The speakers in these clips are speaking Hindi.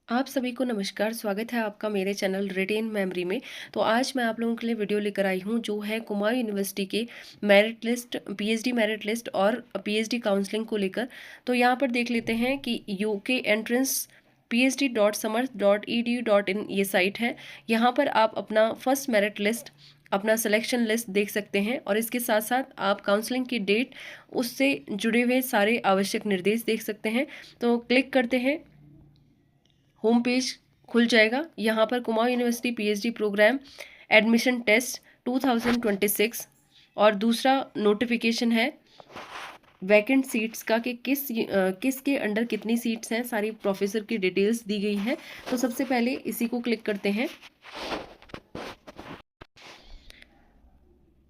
आप सभी को नमस्कार, स्वागत है आपका मेरे चैनल रिटेन मेमोरी में। तो आज मैं आप लोगों के लिए वीडियो लेकर आई हूँ जो है कुमाऊं यूनिवर्सिटी के merit list, PhD merit list और पीएचडी काउंसलिंग को लेकर। तो यहाँ पर देख लेते हैं कि यूके एंट्रेंस phd.samarth.edu.in ये साइट है। यहाँ पर आप अपना फर्स्ट मेरिट लिस्ट, अपना सिलेक्शन लिस्ट देख सकते हैं और इसके साथ साथ आप काउंसलिंग की डेट, उससे जुड़े हुए सारे आवश्यक निर्देश देख सकते हैं। तो क्लिक करते हैं, होम पेज खुल जाएगा। यहाँ पर Kumaon university PhD programme admission test 2026 और दूसरा नोटिफिकेशन है वैकेंट सीट्स का कि किसके अंडर कितनी सीट्स हैं, सारी प्रोफेसर की डिटेल्स दी गई है। तो सबसे पहले इसी को क्लिक करते हैं।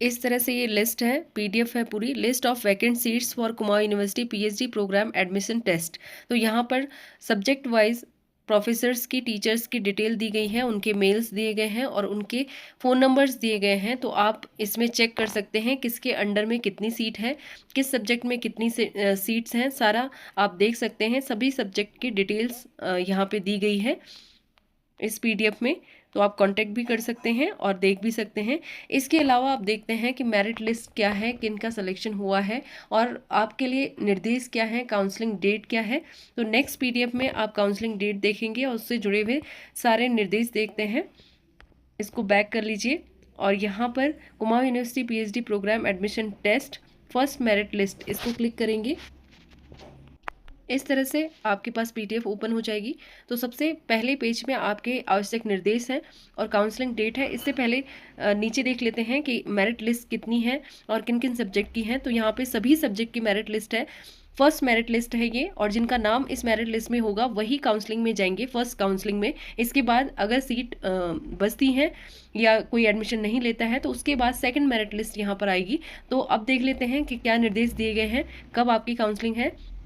इस तरह से ये लिस्ट है, पीडीएफ है पूरी, list of vacant seats for Kumaon university PhD programme admission test. तो यहाँ पर सब्जेक्ट वाइज प्रोफेसर्स की, टीचर्स की डिटेल दी गई है, उनके मेल्स दिए गए हैं और उनके फ़ोन नंबर्स दिए गए हैं। तो आप इसमें चेक कर सकते हैं किसके अंडर में कितनी सीट है, किस सब्जेक्ट में कितनी सीट्स हैं, सारा आप देख सकते हैं। सभी सब्जेक्ट की डिटेल्स यहाँ पे दी गई है इस पीडीएफ में। तो आप कांटेक्ट भी कर सकते हैं और देख भी सकते हैं। इसके अलावा आप देखते हैं कि मेरिट लिस्ट क्या है, किन का सिलेक्शन हुआ है और आपके लिए निर्देश क्या है, काउंसलिंग डेट क्या है। तो नेक्स्ट पीडीएफ में आप काउंसलिंग डेट देखेंगे और उससे जुड़े हुए सारे निर्देश देखते हैं। इसको बैक कर लीजिए और यहाँ पर Kumaon university PhD programme admission test first merit list, इसको क्लिक करेंगे। इस तरह से आपके पास पीडीएफ ओपन हो जाएगी। तो सबसे पहले पेज में आपके आवश्यक निर्देश हैं और काउंसलिंग डेट है। इससे पहले नीचे देख लेते हैं कि मेरिट लिस्ट कितनी है और किन किन सब्जेक्ट की है। तो यहाँ पे सभी सब्जेक्ट की मेरिट लिस्ट है, फर्स्ट मेरिट लिस्ट है ये, और जिनका नाम इस मेरिट लिस्ट में होगा वही काउंसलिंग में जाएंगे, फर्स्ट काउंसलिंग में। इसके बाद अगर सीट बचती हैं या कोई एडमिशन नहीं लेता है तो उसके बाद सेकंड मेरिट लिस्ट यहाँ पर आएगी। तो अब देख लेते हैं कि क्या निर्देश दिए गए हैं, कब आपकी काउंसलिंग है।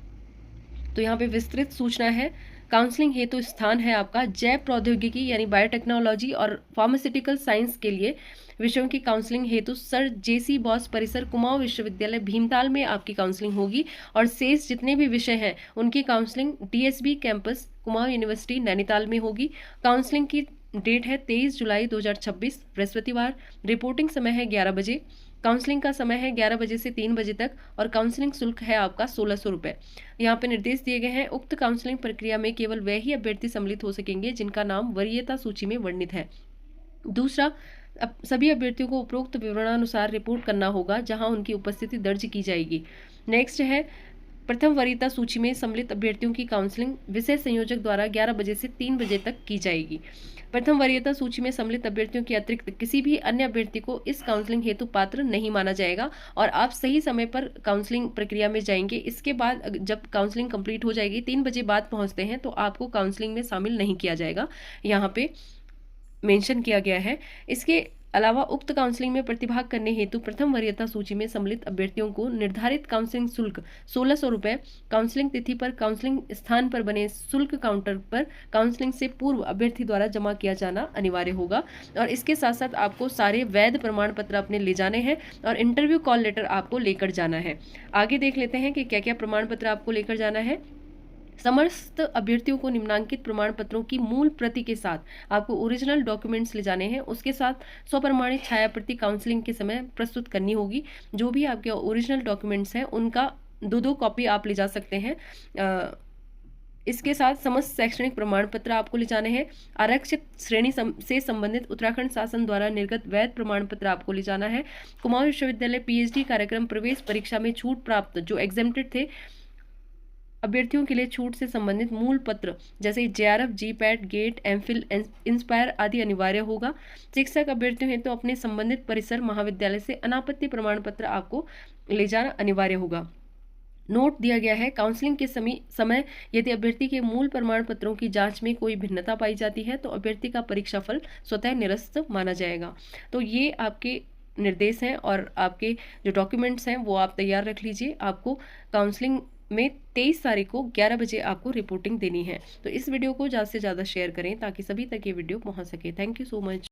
तो यहाँ पे विस्तृत सूचना है। काउंसलिंग हेतु स्थान है आपका जैव प्रौद्योगिकी यानी बायोटेक्नोलॉजी और फार्मास्यूटिकल साइंस के लिए विषयों की काउंसलिंग हेतु सर जेसी बॉस परिसर कुमाऊं विश्वविद्यालय भीमताल में आपकी काउंसलिंग होगी और शेष जितने भी विषय हैं उनकी counselling DSB campus Kumaon university Nainital में होगी। काउंसलिंग की डेट है 23 जुलाई 2026 बृहस्पतिवार। रिपोर्टिंग समय है 11 बजे। काउंसलिंग का समय है 11 बजे से 3 बजे तक और काउंसलिंग शुल्क है आपका 1600 रुपये। यहाँ पे निर्देश दिए गए हैं, उक्त काउंसलिंग प्रक्रिया में केवल वे ही अभ्यर्थी सम्मिलित हो सकेंगे जिनका नाम वरीयता सूची में वर्णित है। दूसरा, सभी अभ्यर्थियों को उपरोक्त विवरणानुसार रिपोर्ट करना होगा जहां उनकी उपस्थिति दर्ज की जाएगी। नेक्स्ट है, प्रथम वरीयता सूची में सम्मिलित अभ्यर्थियों की काउंसलिंग विषय संयोजक द्वारा 11 बजे से 3 बजे तक की जाएगी। प्रथम वरीयता सूची में सम्मिलित अभ्यर्थियों के अतिरिक्त किसी भी अन्य अभ्यर्थी को इस काउंसलिंग हेतु पात्र नहीं माना जाएगा और आप सही समय पर काउंसलिंग प्रक्रिया में जाएंगे। इसके बाद जब काउंसलिंग कंप्लीट हो जाएगी, 3 बजे बाद पहुंचते हैं तो आपको काउंसलिंग में शामिल नहीं किया जाएगा, यहाँ पे मेंशन किया गया है। इसके अलावा उक्त काउंसलिंग में प्रतिभाग करने हेतु प्रथम वरीयता सूची में सम्मिलित अभ्यर्थियों को निर्धारित काउंसलिंग शुल्क 1600 रुपये, काउंसलिंग तिथि पर काउंसलिंग स्थान पर बने शुल्क काउंटर पर काउंसलिंग से पूर्व अभ्यर्थी द्वारा जमा किया जाना अनिवार्य होगा। और इसके साथ साथ आपको सारे वैध प्रमाण पत्र अपने ले जाने हैं और इंटरव्यू कॉल लेटर आपको लेकर जाना है। आगे देख लेते हैं कि क्या क्या प्रमाण पत्र आपको लेकर जाना है। समस्त अभ्यर्थियों को निम्नांकित प्रमाण पत्रों की मूल प्रति के साथ आपको ओरिजिनल डॉक्यूमेंट्स ले जाने हैं। उसके साथ स्वप्रमाणित छाया प्रति काउंसलिंग के समय प्रस्तुत करनी होगी। जो भी आपके ओरिजिनल डॉक्यूमेंट्स हैं उनका 2-2 कॉपी आप ले जा सकते हैं। इसके साथ समस्त शैक्षणिक प्रमाण पत्र आपको ले जाने हैं। आरक्षित श्रेणी से संबंधित उत्तराखंड शासन द्वारा निर्गत वैध प्रमाण पत्र आपको ले जाना है। कुमाऊं विश्वविद्यालय पीएचडी कार्यक्रम प्रवेश परीक्षा में छूट प्राप्त जो एग्जेम्प्टेड थे अभ्यर्थियों के लिए छूट से संबंधित मूल पत्र जैसे JRF, GPAT, GATE, MPhil, INSPIRE आदि अनिवार्य होगा। शिक्षक अभ्यर्थियों हेतु तो अपने संबंधित परिसर महाविद्यालय से अनापत्ति प्रमाण पत्र आपको ले जाना अनिवार्य होगा। नोट दिया गया है, काउंसलिंग के समय यदि अभ्यर्थी के मूल प्रमाण पत्रों की जांच में कोई भिन्नता पाई जाती है तो अभ्यर्थी का परीक्षाफल स्वतः निरस्त माना जाएगा। तो ये आपके निर्देश हैं और आपके जो डॉक्यूमेंट्स हैं वो आप तैयार रख लीजिए। आपको काउंसलिंग में 23 तारीख को 11 बजे आपको रिपोर्टिंग देनी है। तो इस वीडियो को ज़्यादा से ज़्यादा शेयर करें ताकि सभी तक ये वीडियो पहुंच सके। Thank you so much.